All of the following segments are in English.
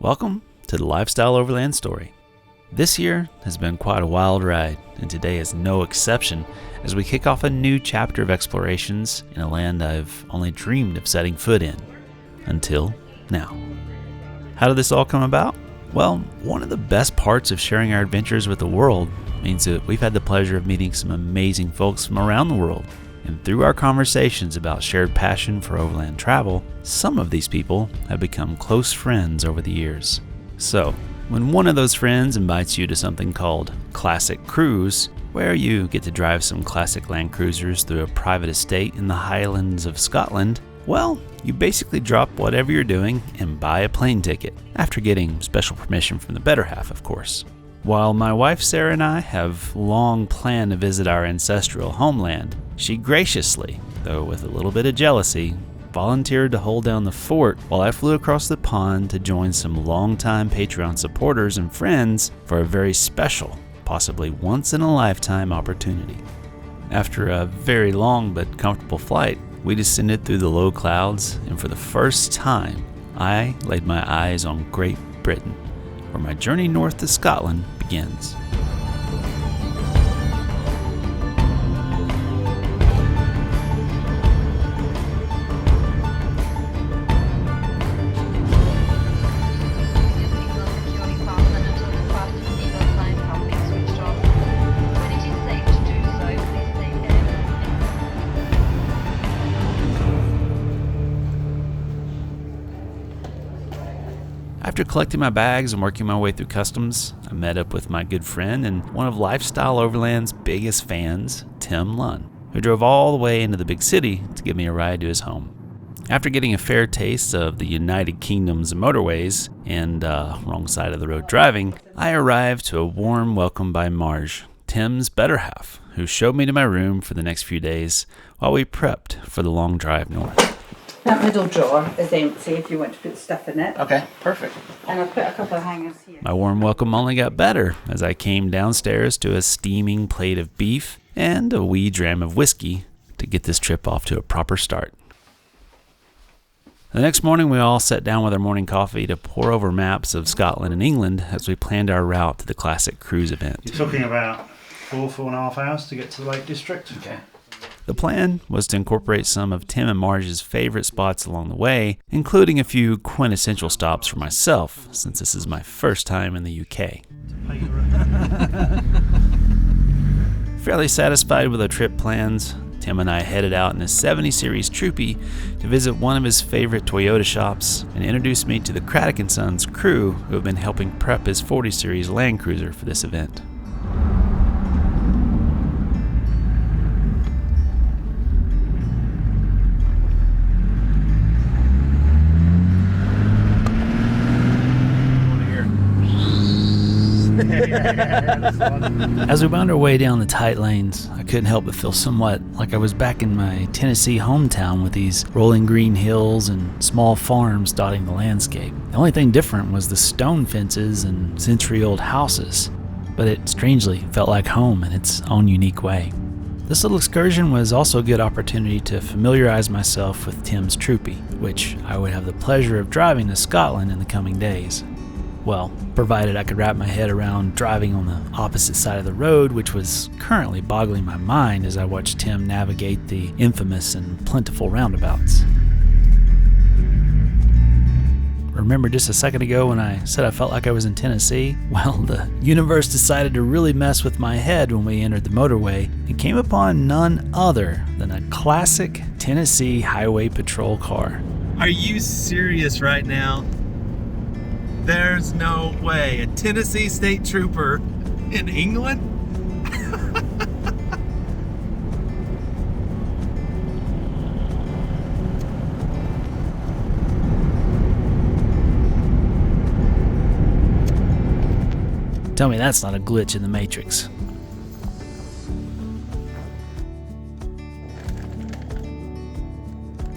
Welcome to the Lifestyle Overland story. This year has been quite a wild ride, and today is no exception as we kick off a new chapter of explorations in a land I've only dreamed of setting foot in, until now. How did this all come about? Well, one of the best parts of sharing our adventures with the world means that we've had the pleasure of meeting some amazing folks from around the world. And through our conversations about shared passion for overland travel, some of these people have become close friends over the years. So, when one of those friends invites you to something called Classic Cruise, where you get to drive some classic Land Cruisers through a private estate in the Highlands of Scotland, well, you basically drop whatever you're doing and buy a plane ticket, after getting special permission from the better half, of course. While my wife Sarah and I have long planned to visit our ancestral homeland, she graciously, though with a little bit of jealousy, volunteered to hold down the fort while I flew across the pond to join some longtime Patreon supporters and friends for a very special, possibly once-in-a-lifetime opportunity. After a very long but comfortable flight, we descended through the low clouds, and for the first time, I laid my eyes on Great Britain, where my journey north to Scotland begins. After collecting my bags and working my way through customs, I met up with my good friend and one of Lifestyle Overland's biggest fans, Tim Lunn, who drove all the way into the big city to give me a ride to his home. After getting a fair taste of the United Kingdom's motorways and wrong side of the road driving, I arrived to a warm welcome by Marge, Tim's better half, who showed me to my room for the next few days while we prepped for the long drive north. That middle drawer is empty if you want to put stuff in it. Okay, perfect. And I've put a couple of hangers here. My warm welcome only got better as I came downstairs to a steaming plate of beef and a wee dram of whiskey to get this trip off to a proper start. The next morning, we all sat down with our morning coffee to pore over maps of Scotland and England as we planned our route to the Classic Cruise event. You're talking about 4.5 hours to get to the Lake District. Okay. The plan was to incorporate some of Tim and Marge's favorite spots along the way, including a few quintessential stops for myself, since this is my first time in the UK. Fairly satisfied with our trip plans, Tim and I headed out in a 70 Series Troopy to visit one of his favorite Toyota shops and introduced me to the Craddock & Sons crew who have been helping prep his 40 Series Land Cruiser for this event. As we wound our way down the tight lanes, I couldn't help but feel somewhat like I was back in my Tennessee hometown with these rolling green hills and small farms dotting the landscape. The only thing different was the stone fences and century-old houses, but it strangely felt like home in its own unique way. This little excursion was also a good opportunity to familiarize myself with Tim's Troopy, which I would have the pleasure of driving to Scotland in the coming days. Well, provided I could wrap my head around driving on the opposite side of the road, which was currently boggling my mind as I watched Tim navigate the infamous and plentiful roundabouts. Remember just a second ago when I said I felt like I was in Tennessee? Well, the universe decided to really mess with my head when we entered the motorway and came upon none other than a classic Tennessee Highway Patrol car. Are you serious right now? There's no way. A Tennessee State Trooper in England? Tell me that's not a glitch in the Matrix.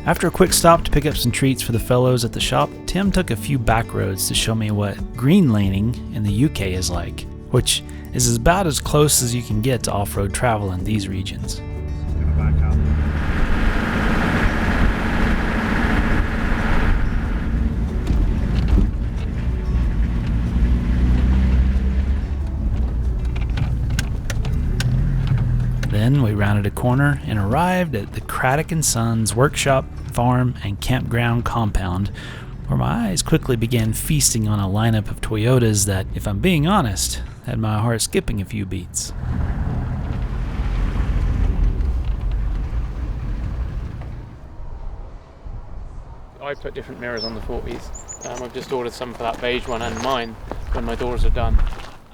After a quick stop to pick up some treats for the fellows at the shop, Tim took a few back roads to show me what green laning in the UK is like, which is about as close as you can get to off-road travel in these regions. Then we rounded a corner and arrived at the Craddock & Sons workshop, farm, and campground compound, where my eyes quickly began feasting on a lineup of Toyotas that, if I'm being honest, had my heart skipping a few beats. I put different mirrors on the 40s. I've just ordered some for that beige one and mine when my doors are done.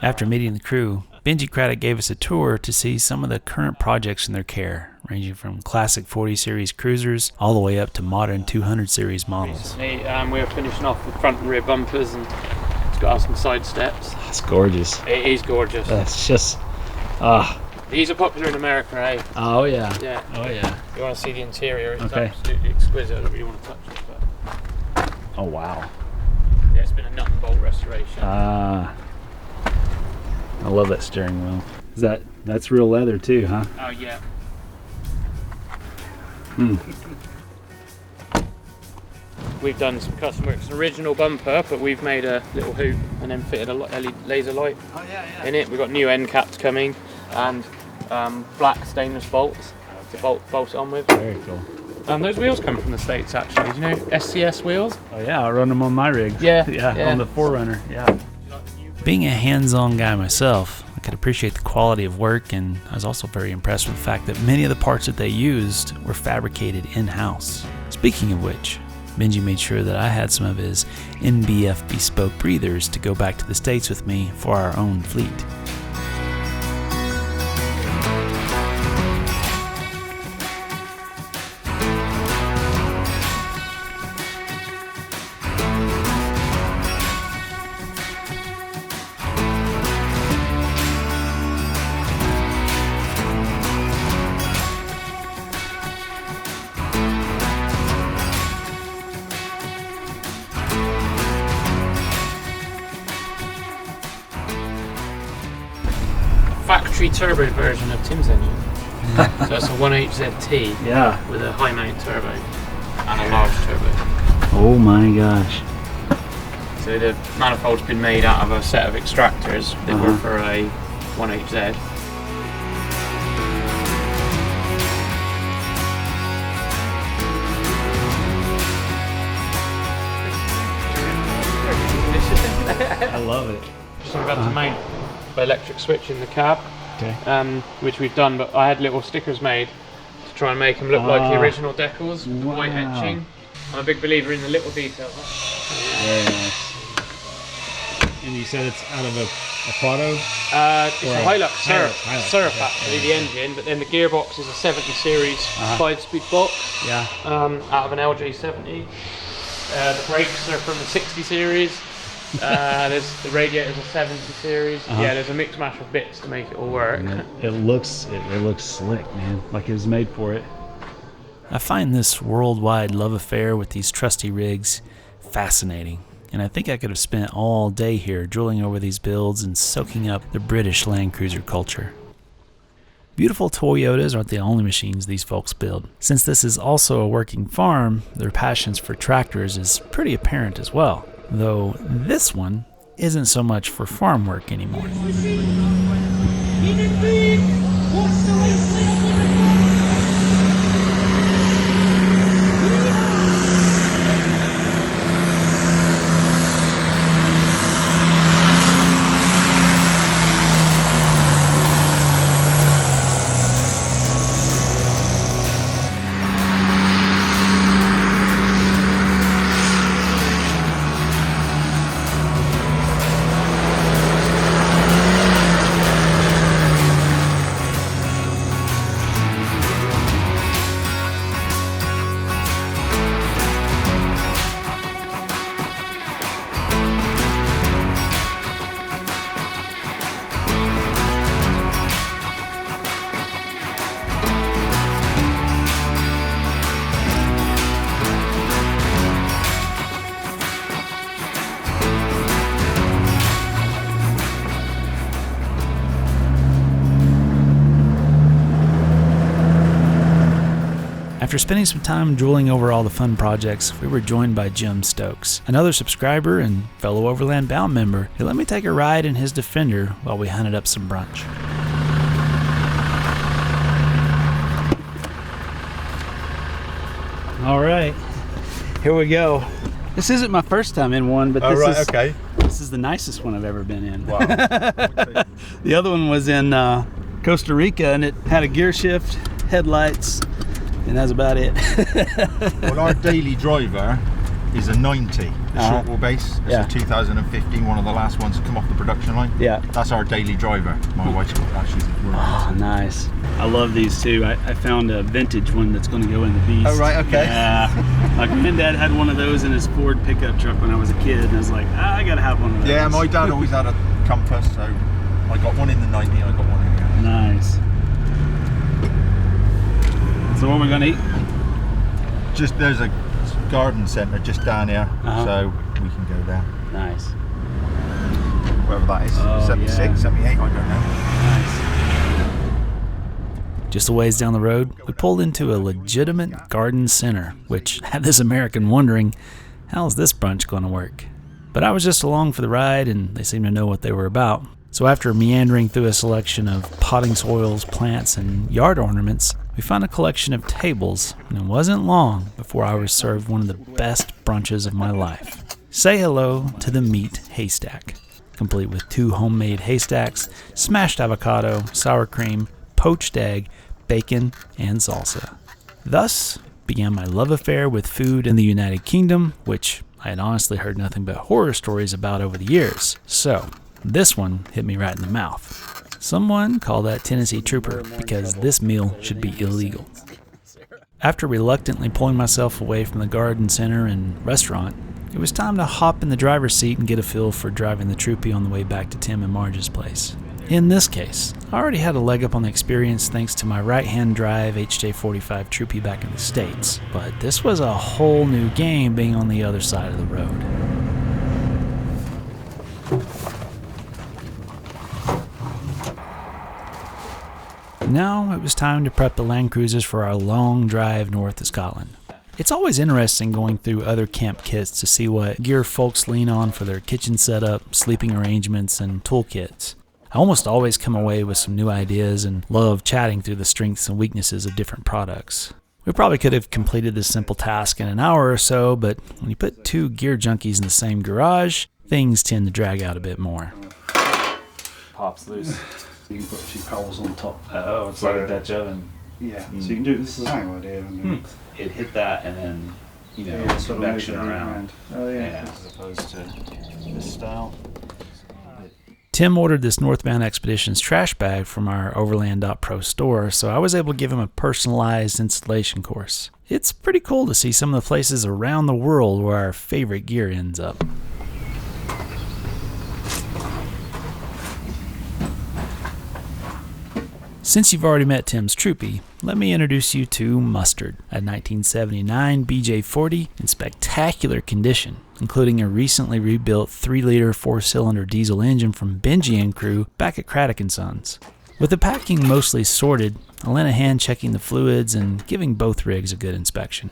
After meeting the crew, Benji Craddock gave us a tour to see some of the current projects in their care, ranging from classic 40 series cruisers all the way up to modern 200 series models. Recently, we're finishing off with front and rear bumpers, and it's got some side steps. It's gorgeous. It is gorgeous. That's just, These are popular in America, eh? Oh yeah. Yeah. Oh yeah. You want to see the interior? It's Okay. absolutely exquisite. I don't really want to touch it, but Oh wow. yeah, it's been a nut and bolt restoration. I love that steering wheel. That's real leather too, huh? Oh yeah. We've done some custom work. It's an original bumper, but we've made a little hoop and then fitted a laser light in it. We've got new end caps coming and black stainless bolts to bolt it on with. Very cool. Those wheels come from the States actually. Do you know SCS wheels? Oh yeah, I run them on my rig. Yeah. Yeah. On the 4Runner. Yeah. Being a hands-on guy myself, I could appreciate the quality of work, and I was also very impressed with the fact that many of the parts that they used were fabricated in-house. Speaking of which, Benji made sure that I had some of his NBF bespoke breathers to go back to the States with me for our own fleet. Factory turbo version of Tim's engine. So it's a 1HZT Yeah. with a high mount turbo and a large turbo. Oh my gosh. So the manifold's been made out of a set of extractors that were for a 1HZ. I love it. So we've had to mount an electric switch in the cab, Okay. which we've done, but I had little stickers made to try and make them look like the original decals, with the white Wow. etching. I'm a big believer in the little details. Very nice. And you said it's out of a Prado? It's Or a a Hilux Hilux, Surf actually, the engine, but then the gearbox is a 70 series 5-speed box Yeah. out of an LJ70. The brakes are from the 60 series. There's the radiator's a 70 series. Yeah, there's a mix mash of bits to make it all work. It looks slick, man. Like it was made for it. I find this worldwide love affair with these trusty rigs fascinating, and I think I could have spent all day here drooling over these builds and soaking up the British Land Cruiser culture. Beautiful Toyotas aren't the only machines these folks build. Since this is also a working farm, their passions for tractors is pretty apparent as well, though this one isn't so much for farm work anymore. After spending some time drooling over all the fun projects, we were joined by Jim Stokes, another subscriber and fellow Overland Bound member, who let me take a ride in his Defender while we hunted up some brunch. All right, here we go. This isn't my first time in one, but this is the nicest one I've ever been in. Wow. The other one was in Costa Rica, and it had a gear shift, headlights, and that's about it. Well, our daily driver is a 90, the short wheelbase. It's Yeah. a 2015, one of the last ones to come off the production line. Yeah. That's our daily driver. My wife's got that. She's Oh, nice. I love these too. I found a vintage one that's going to go in the Beast. Oh, right, okay. Yeah. My granddad had one of those in his Ford pickup truck when I was a kid, and I was like, I gotta have one of those. Yeah, my dad always had a Compass, so I got one in the 90, I got one in the 80. Nice. So what are we gonna eat? Just there's a garden centre just down here, so we can go there. Nice. Wherever that is, Oh, 76, yeah. 78, I don't know. Nice. Just a ways down the road, we pulled into a legitimate garden center, which had this American wondering, how's this brunch going to work? But I was just along for the ride, and they seemed to know what they were about. So after meandering through a selection of potting soils, plants, and yard ornaments, we found a collection of tables, and it wasn't long before I was served one of the best brunches of my life. Say hello to the meat haystack, complete with 2 homemade haystacks, smashed avocado, sour cream, poached egg, bacon, and salsa. Thus began my love affair with food in the United Kingdom, which I had honestly heard nothing but horror stories about over the years. So this one hit me right in the mouth. Someone call that Tennessee Trooper, because this meal should be illegal. After reluctantly pulling myself away from the garden center and restaurant, it was time to hop in the driver's seat and get a feel for driving the Troopy on the way back to Tim and Marge's place. In this case, I already had a leg up on the experience thanks to my right-hand drive HJ45 Troopy back in the States, but this was a whole new game being on the other side of the road. Now it was time to prep the Land Cruisers for our long drive north of Scotland. It's always interesting going through other camp kits to see what gear folks lean on for their kitchen setup, sleeping arrangements, and toolkits. I almost always come away with some new ideas and love chatting through the strengths and weaknesses of different products. We probably could have completed this simple task in an hour or so, but when you put 2 gear junkies in the same garage, things tend to drag out a bit more. Pops loose. You can put a few poles on top. Oh, it's like a Dutch oven. Yeah, so you can do this is the same idea. It hit that and then, Sort of move it around. Oh yeah. as opposed to this style. Tim ordered this Northbound Expeditions trash bag from our Overland.pro store, so I was able to give him a personalized installation course. It's pretty cool to see some of the places around the world where our favorite gear ends up. Since you've already met Tim's Troopy, let me introduce you to Mustard, a 1979 BJ40 in spectacular condition, including a recently rebuilt 3-liter 4-cylinder diesel engine from Benji and crew back at Craddock & Sons. With the packing mostly sorted, I lent a hand checking the fluids and giving both rigs a good inspection.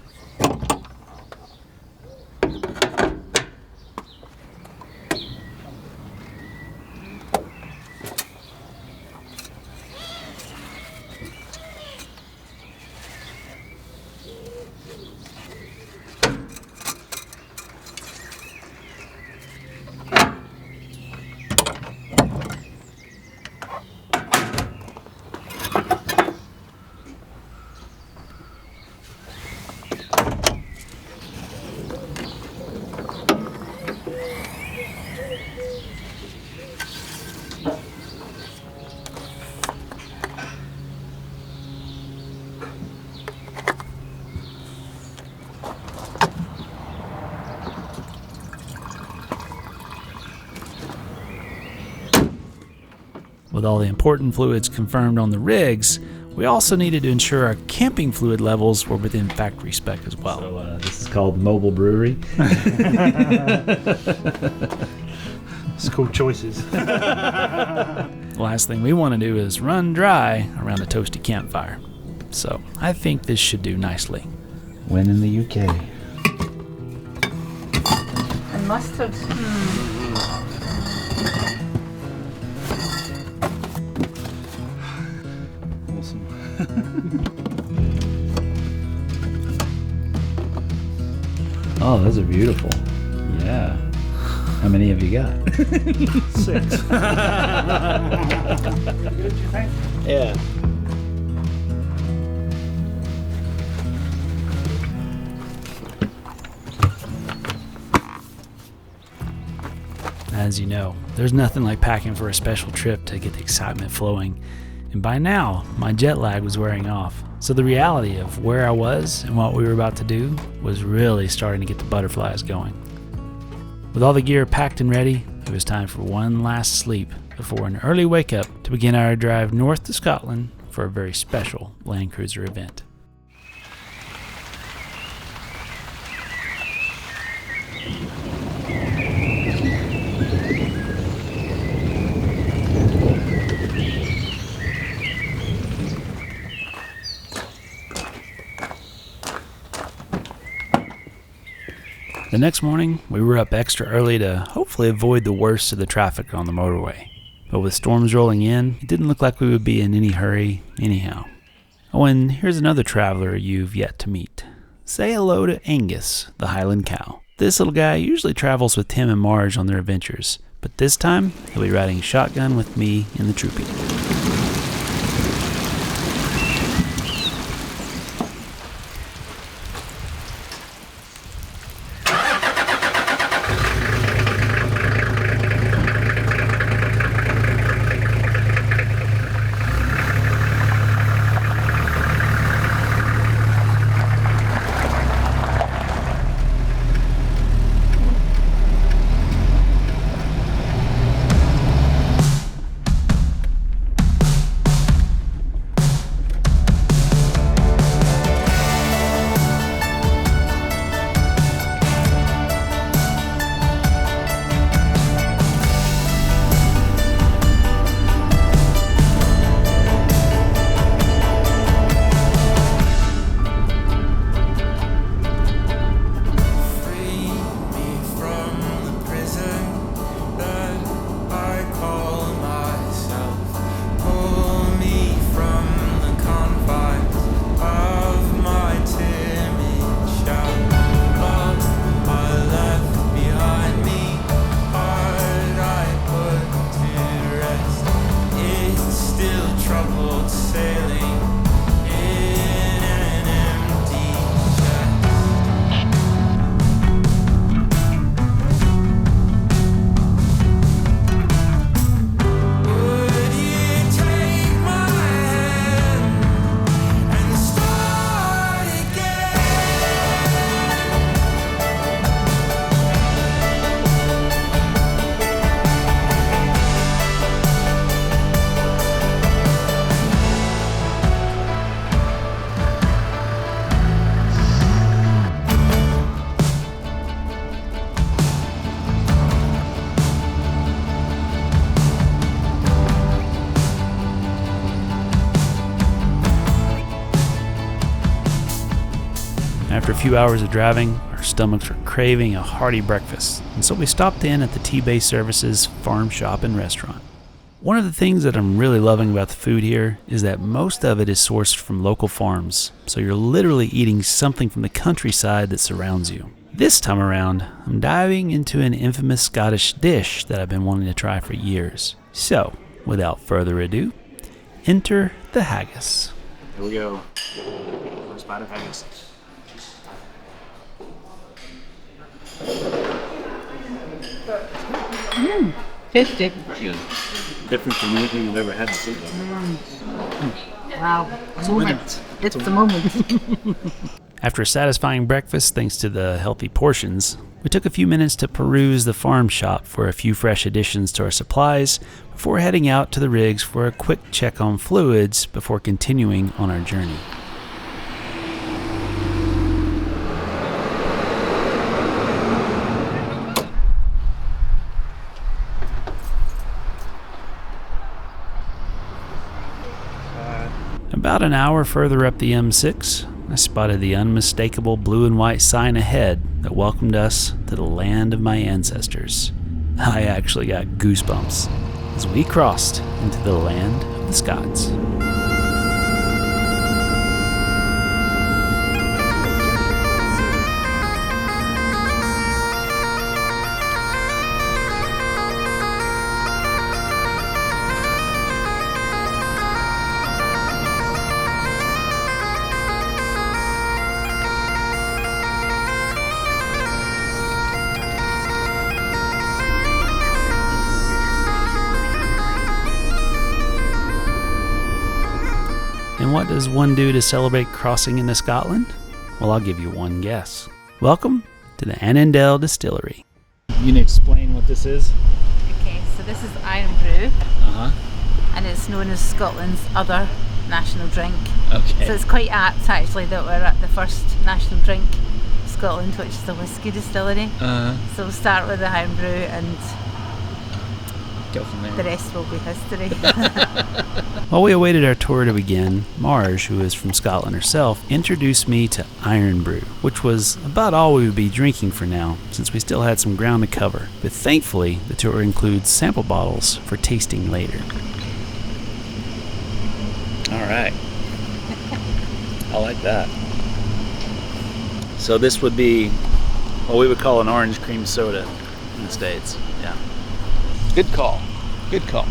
With all the important fluids confirmed on the rigs, we also needed to ensure our camping fluid levels were within factory spec as well. So this is called Mobile Brewery. It's called choices. The last thing we want to do is run dry around a toasty campfire. So I think this should do nicely. When in the UK. And mustard. Oh, those are beautiful. Yeah. How many have you got? 6. Yeah. As you know, there's nothing like packing for a special trip to get the excitement flowing. And by now, my jet lag was wearing off. So the reality of where I was and what we were about to do was really starting to get the butterflies going. With all the gear packed and ready, it was time for one last sleep before an early wake up to begin our drive north to Scotland for a very special Land Cruiser event. The next morning, we were up extra early to hopefully avoid the worst of the traffic on the motorway. But with storms rolling in, it didn't look like we would be in any hurry anyhow. Oh, and here's another traveler you've yet to meet. Say hello to Angus, the Highland cow. This little guy usually travels with Tim and Marge on their adventures, but this time he'll be riding shotgun with me in the troopy. After a few hours of driving, our stomachs were craving a hearty breakfast, and so we stopped in at the T-Base Services Farm Shop and Restaurant. One of the things that I'm really loving about the food here is that most of it is sourced from local farms, so you're literally eating something from the countryside that surrounds you. This time around, I'm diving into an infamous Scottish dish that I've been wanting to try for years. So, without further ado, enter the haggis. Here we go. First bite of haggis. Tasty. Different from anything you've ever had before. Wow. Moment. It's the moment. After a satisfying breakfast thanks to the healthy portions, we took a few minutes to peruse the farm shop for a few fresh additions to our supplies before heading out to the rigs for a quick check on fluids before continuing on our journey. About an hour further up the M6, I spotted the unmistakable blue and white sign ahead that welcomed us to the land of my ancestors. I actually got goosebumps as we crossed into the land of the Scots. And what does one do to celebrate crossing into Scotland? Well, I'll give you one guess. Welcome to the Annandale Distillery. You can explain what this is? Okay, so this is Iron Brew, Uh-huh. and it's known as Scotland's other national drink. Okay. So it's quite apt actually that we're at the first national drink of Scotland, which is the whisky distillery. So we'll start with the Iron Brew and Go from there. the rest will be history. While we awaited our tour to begin, Marge, who is from Scotland herself, introduced me to Iron Brew, which was about all we would be drinking for now, since we still had some ground to cover. But thankfully, the tour includes sample bottles for tasting later. All right. I like that. So this would be what we would call an orange cream soda in the States. Yeah. Good call. Good call.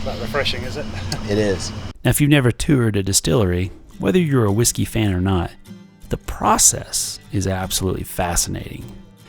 Quite refreshing, is it? It is. Now, if you've never toured a distillery, whether you're a whiskey fan or not, the process is absolutely fascinating.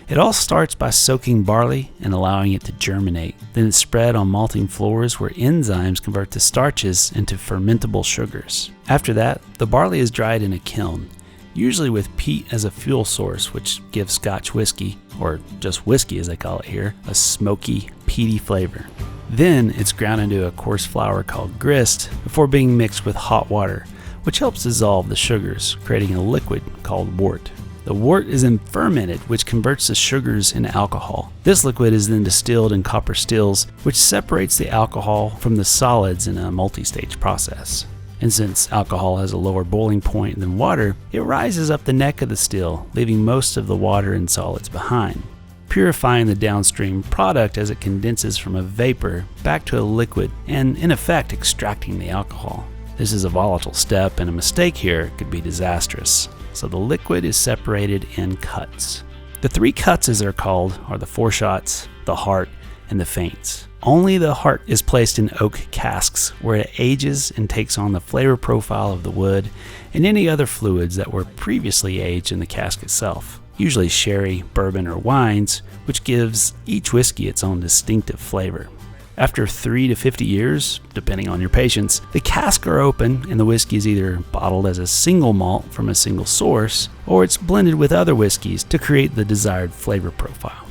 It all starts by soaking barley and allowing it to germinate. Then it's spread on malting floors where enzymes convert the starches into fermentable sugars. After that, the barley is dried in a kiln, usually with peat as a fuel source, which gives Scotch whiskey, or just whiskey as they call it here, a smoky, peaty flavor. Then it's ground into a coarse flour called grist before being mixed with hot water, which helps dissolve the sugars, creating a liquid called wort. The wort is then fermented, which converts the sugars into alcohol. This liquid is then distilled in copper stills, which separates the alcohol from the solids in a multi-stage process. And since alcohol has a lower boiling point than water, it rises up the neck of the still, leaving most of the water and solids behind, purifying the downstream product as it condenses from a vapor back to a liquid and, in effect, extracting the alcohol. This is a volatile step, and a mistake here could be disastrous. So the liquid is separated in cuts. The 3 cuts, as they're called, are the foreshots, the heart, and the feints. Only the heart is placed in oak casks, where it ages and takes on the flavor profile of the wood and any other fluids that were previously aged in the cask itself, usually sherry, bourbon, or wines, which gives each whiskey its own distinctive flavor. After 3 to 50 years, depending on your patience, the casks are open and the whiskey is either bottled as a single malt from a single source, or it's blended with other whiskeys to create the desired flavor profile.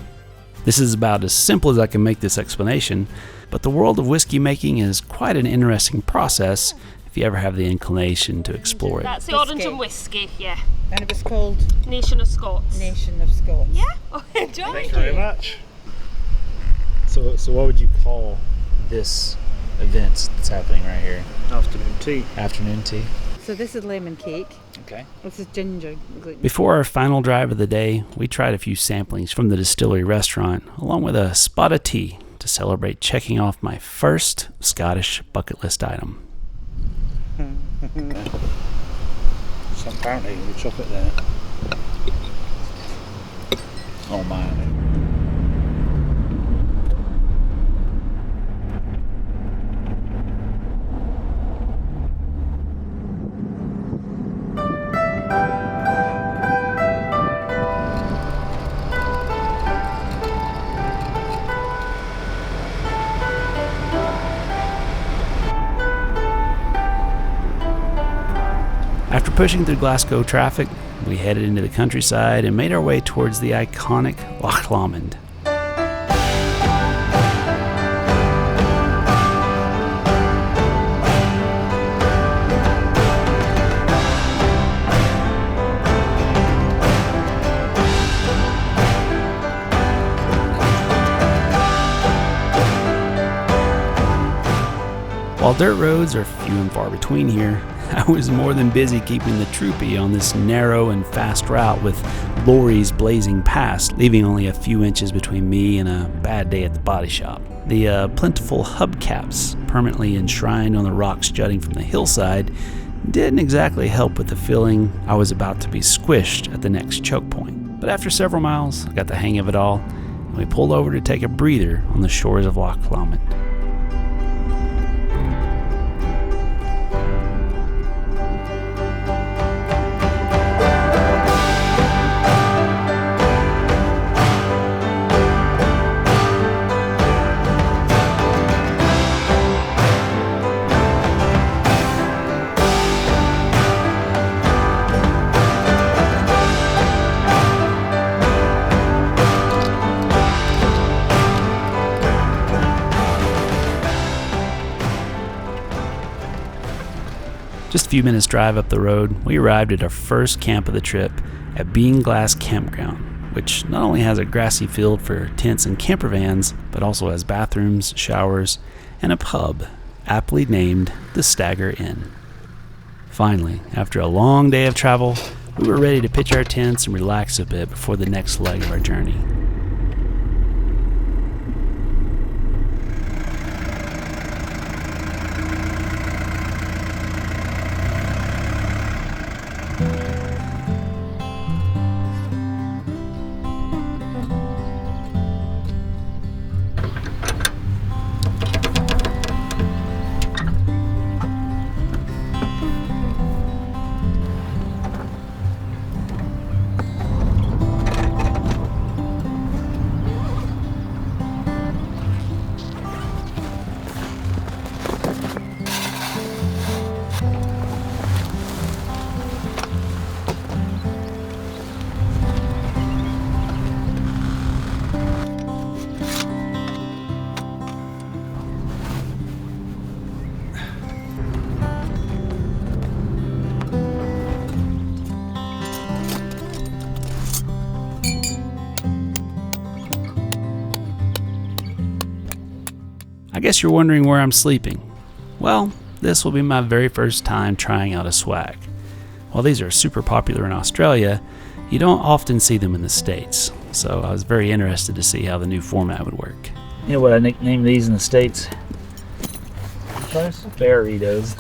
This is about as simple as I can make this explanation, but the world of whiskey making is quite an interesting process if you ever have the inclination to explore it. That's the orange and whiskey, yeah. And it was called Nation of Scots. Nation of Scots. Yeah, oh, enjoy. Thanks very much. So what would you call this event that's happening right here? Afternoon tea. Afternoon tea. So this is lemon cake. Okay. This is ginger gluten. Before our final drive of the day, we tried a few samplings from the Distillery restaurant, along with a spot of tea to celebrate checking off my first Scottish bucket list item. So apparently the chocolate there. Oh my. After pushing through Glasgow traffic, we headed into the countryside and made our way towards the iconic Loch Lomond. While dirt roads are few and far between here, I was more than busy keeping the troopy on this narrow and fast route with lorries blazing past, leaving only a few inches between me and a bad day at the body shop. The plentiful hubcaps permanently enshrined on the rocks jutting from the hillside didn't exactly help with the feeling I was about to be squished at the next choke point. But after several miles, I got the hang of it all, and we pulled over to take a breather on the shores of Loch Lomond. Just a few minutes drive up the road, we arrived at our first camp of the trip at Bean Glass Campground, which not only has a grassy field for tents and camper vans, but also has bathrooms, showers, and a pub, aptly named the Stagger Inn. Finally, after a long day of travel, we were ready to pitch our tents and relax a bit before the next leg of our journey. I guess you're wondering where I'm sleeping. Well, this will be my very first time trying out a swag. While these are super popular in Australia, you don't often see them in the States, so I was very interested to see how the new format would work. You know what I nicknamed these in the States? Burritos.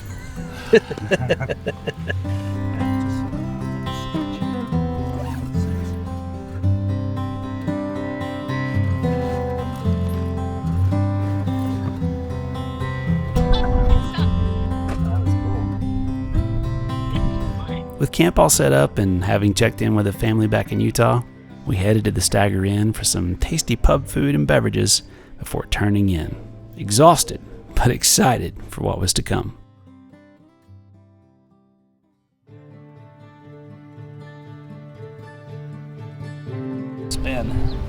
With camp all set up and having checked in with a family back in Utah, we headed to the Stagger Inn for some tasty pub food and beverages before turning in, exhausted but excited for what was to come. Spin.